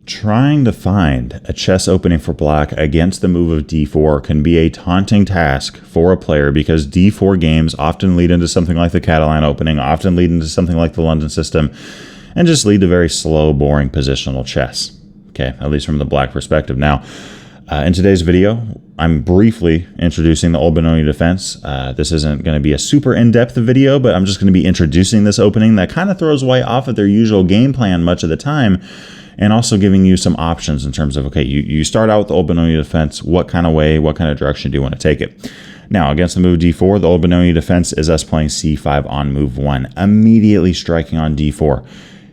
Trying to find a chess opening for black against the move of d4 can be a taunting task for a player because d4 games often lead into something like the Catalan opening, often lead into something like the London system, and just lead to very slow, boring positional chess. Okay, at least from the black perspective. Now, in today's video, I'm briefly introducing the old Benoni defense. This isn't going to be a super in-depth video, but I'm just going to be introducing this opening that kind of throws white off of their usual game plan much of the time, and also giving you some options in terms of, okay, you start out with the old Benoni defense, what kind of way, what kind of direction do you want to take it? Now, against the move d4, the old Benoni defense is us playing c5 on move 1, immediately striking on d4.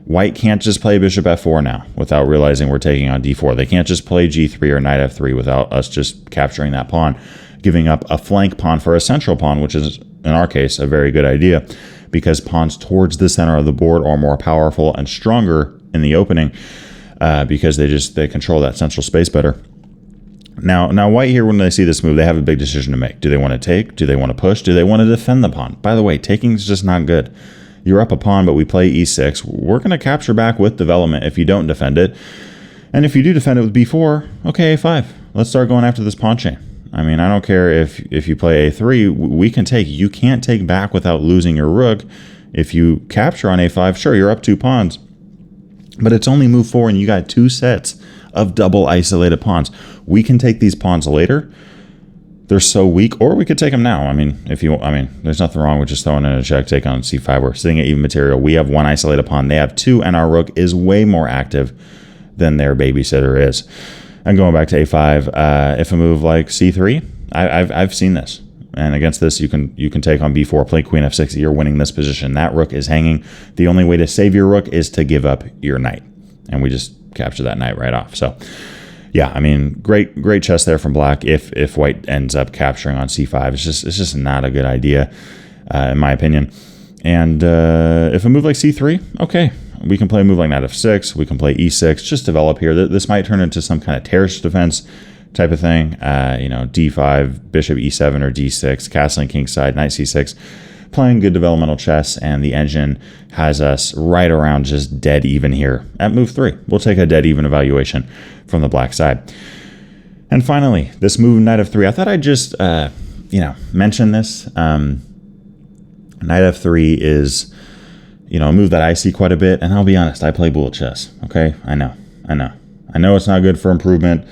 White can't just play bishop f4 now without realizing we're taking on d4. They can't just play g3 or knight f3 without us just capturing that pawn, giving up a flank pawn for a central pawn, which is, in our case, a very good idea because pawns towards the center of the board are more powerful and stronger in the opening because they control that central space better. Now white here, when they see this move, they have a big decision to make. Do they want to take? Do they want to push? Do they want to defend the pawn? By the way, taking is just not good. You're up a pawn, but we play e6. We're going to capture back with development if you don't defend it. And if you do defend it with b4, okay, a5. Let's start going after this pawn chain. I mean, I don't care if you play a3, we can take. You can't take back without losing your rook. If you capture on a5, sure, you're up 2 pawns. But it's only move 4, and you got 2 sets of double isolated pawns. We can take these pawns later. They're so weak, or we could take them now. I mean, there's nothing wrong with just throwing in a check take on c5. We're sitting at even material. We have 1 isolated pawn. They have 2, and our rook is way more active than their babysitter is. And going back to a5, if a move like c3, I've seen this. And against this, you can take on b4, play queen f6. You're winning this position. That rook is hanging. The only way to save your rook is to give up your knight, and we just capture that knight right off. So, yeah, I mean, great chess there from black. If white ends up capturing on c5, it's just not a good idea, in my opinion. And if a move like c3, okay, we can play a move like knight f6. We can play e6. Just develop here. This might turn into some kind of terrace defense type of thing, d5, bishop e7 or d6, castling kingside, knight c6, playing good developmental chess, and the engine has us right around just dead even here at move 3. We'll take a dead even evaluation from the black side. And finally, this move knight f3, I thought I'd just, mention this. Knight f3 is, a move that I see quite a bit, and I'll be honest, I play bullet chess, okay? I know it's not good for improvement,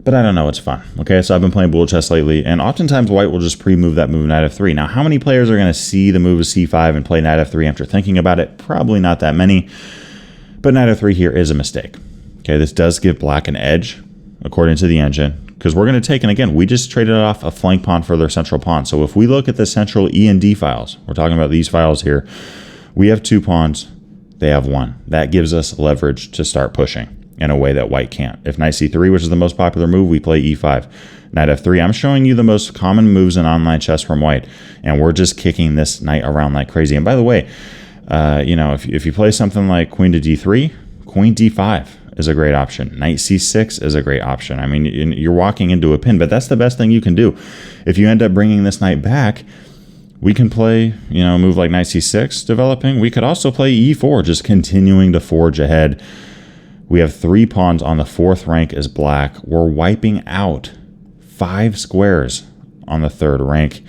but I don't know, it's fun. Okay, so I've been playing bullet chess lately, and oftentimes white will just pre-move that move knight f3. Now, how many players are going to see the move of c5 and play knight f3 after thinking about it? Probably not that many, but knight f3 here is a mistake. Okay, this does give black an edge, according to the engine, because we're going to take, and again, we just traded off a flank pawn for their central pawn. So if we look at the central E and D files, we're talking about these files here, we have 2 pawns, they have 1. That gives us leverage to start pushing in a way that white can't. If knight c3, which is the most popular move, we play e5. Knight f3, I'm showing you the most common moves in online chess from white, and we're just kicking this knight around like crazy. And by the way, if you play something like queen to d3, queen d5 is a great option. Knight c6 is a great option. I mean, you're walking into a pin, but that's the best thing you can do. If you end up bringing this knight back, we can play, a move like knight c6 developing. We could also play e4, just continuing to forge ahead. We have 3 pawns on the 4th rank as black. We're wiping out 5 squares on the 3rd rank.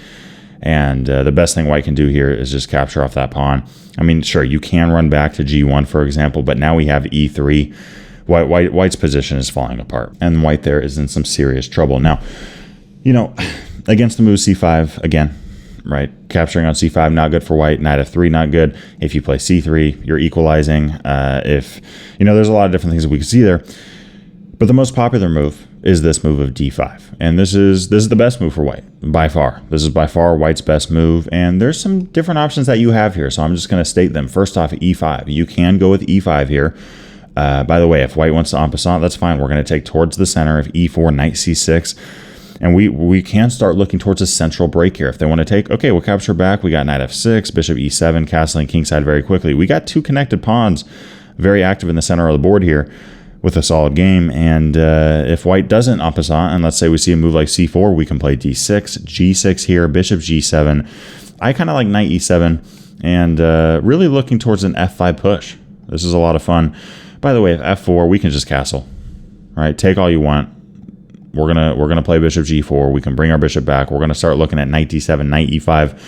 And the best thing white can do here is just capture off that pawn. I mean, sure, you can run back to g1, for example, but now we have e3. White's position is falling apart, and white there is in some serious trouble. Now, against the move c5, again, right? Capturing on c5, not good for white. Knight f3, not good. If you play c3, you're equalizing. There's a lot of different things that we can see there. But the most popular move is this move of d5. And this is the best move for white, by far. This is by far white's best move. And there's some different options that you have here. So I'm just going to state them. First off, e5. You can go with e5 here. By the way, if white wants to en passant, that's fine. We're going to take towards the center of e4, knight c6. And we can start looking towards a central break here. If they want to take, okay, we'll capture back. We got knight f6, bishop e7, castling kingside very quickly. We got 2 connected pawns very active in the center of the board here with a solid game. And if white doesn't en passant, and let's say we see a move like c4, we can play d6, g6 here, bishop g7. I kind of like knight e7 and really looking towards an f5 push. This is a lot of fun. By the way, if f4, we can just castle. All right, take all you want. We're gonna play bishop g4. We can bring our bishop back. We're gonna start looking at knight d7, knight e5.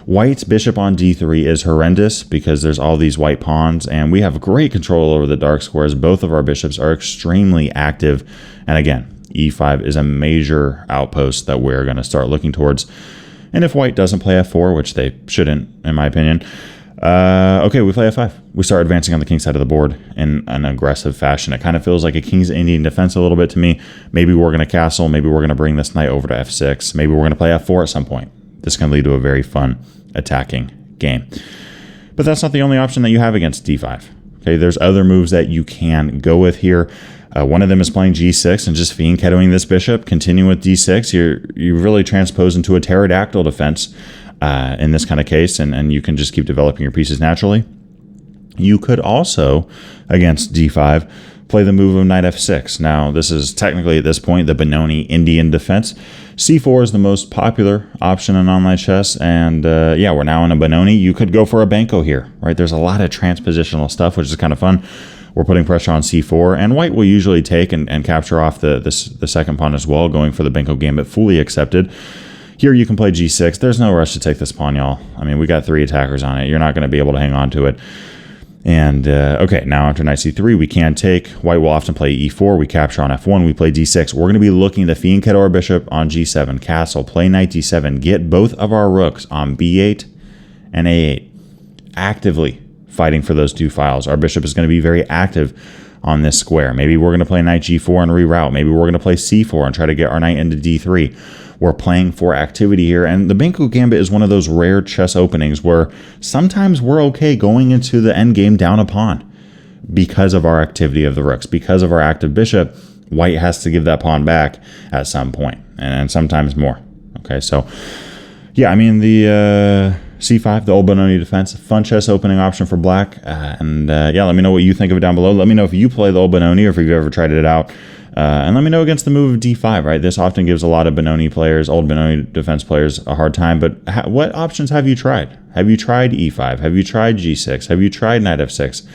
White's bishop on d3 is horrendous because there's all these white pawns, and we have great control over the dark squares. Both of our bishops are extremely active, and again, e5 is a major outpost that we're going to start looking towards. And if white doesn't play f4, which they shouldn't, in my opinion, okay, we play f5. We start advancing on the king side of the board in an aggressive fashion. It kind of feels like a King's Indian defense a little bit to me. Maybe we're going to castle. Maybe we're going to bring this knight over to f6. Maybe we're going to play f4 at some point. This can lead to a very fun attacking game. But that's not the only option that you have against d5. Okay, there's other moves that you can go with here. One of them is playing g6 and just fianchettoing this bishop, continuing with d6. You really transpose into a pterodactyl defense in this kind of case, and you can just keep developing your pieces naturally. You could also, against d5, play the move of knight f6. Now, this is technically, at this point, the Benoni Indian defense. c4 is the most popular option in online chess, and yeah, we're now in a Benoni. You could go for a Benko here, right? There's a lot of transpositional stuff, which is kind of fun. We're putting pressure on c4, and white will usually take and capture off the second pawn as well, going for the Benko gambit, fully accepted. Here you can play g6. There's no rush to take this pawn, y'all. I mean, we got 3 attackers on it. You're not going to be able to hang on to it. And, okay, now after knight c3, we can take. White will often play e4. We capture on f1. We play d6. We're going to be looking to fianchetto our bishop on g7. Castle, play knight d7. Get both of our rooks on b8 and a8. Actively fighting for those 2 files. Our bishop is going to be very active on this square. Maybe we're going to play knight g4 and reroute. Maybe we're going to play c4 and try to get our knight into d3. We're playing for activity here, and the Benko gambit is one of those rare chess openings where sometimes we're okay going into the endgame down a pawn because of our activity of the rooks, because of our active bishop. White has to give that pawn back at some point, and sometimes more. Okay, so yeah, I mean, the c5, the old Benoni defense, fun chess opening option for black. Yeah, let me know what you think of it down below. Let me know if you play the old Benoni or if you've ever tried it out. And let me know against the move of d5, right? This often gives a lot of Benoni players, old Benoni defense players, a hard time. But what options have you tried? Have you tried e5? Have you tried g6? Have you tried knight f6?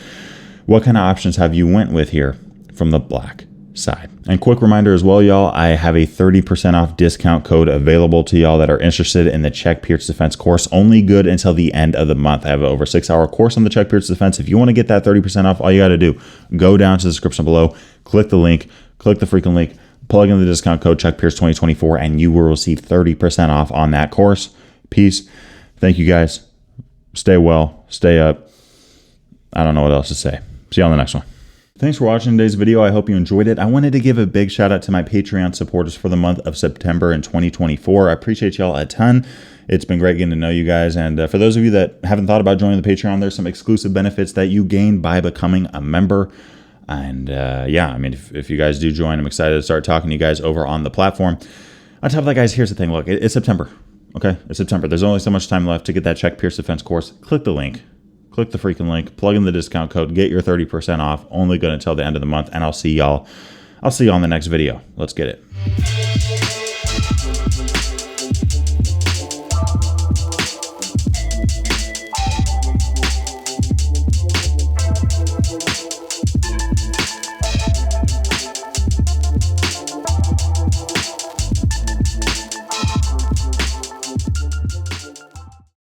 What kind of options have you went with here from the black side? And quick reminder as well, y'all, I have a 30% off discount code available to y'all that are interested in the Czech Pierce Defense course. Only good until the end of the month. I have an over 6-hour course on the Czech Pierce Defense. If you want to get that 30% off, all you got to do, go down to the description below, click the link, click the freaking link, plug in the discount code CheckPierce2024, and you will receive 30% off on that course. Peace. Thank you guys. Stay well. Stay up. I don't know what else to say. See you on the next one. Thanks for watching today's video. I hope you enjoyed it. I wanted to give a big shout out to my Patreon supporters for the month of September in 2024. I appreciate y'all a ton. It's been great getting to know you guys. And for those of you that haven't thought about joining the Patreon, there's some exclusive benefits that you gain by becoming a member. And yeah, I mean, if you guys do join, I'm excited to start talking to you guys over on the platform. On top of that, guys, here's the thing. Look, it's September, okay? It's September. There's only so much time left to get that Czech Pierce Defense course. Click the link. Click the freaking link. Plug in the discount code. Get your 30% off. Only good until the end of the month. And I'll see y'all on the next video. Let's get it.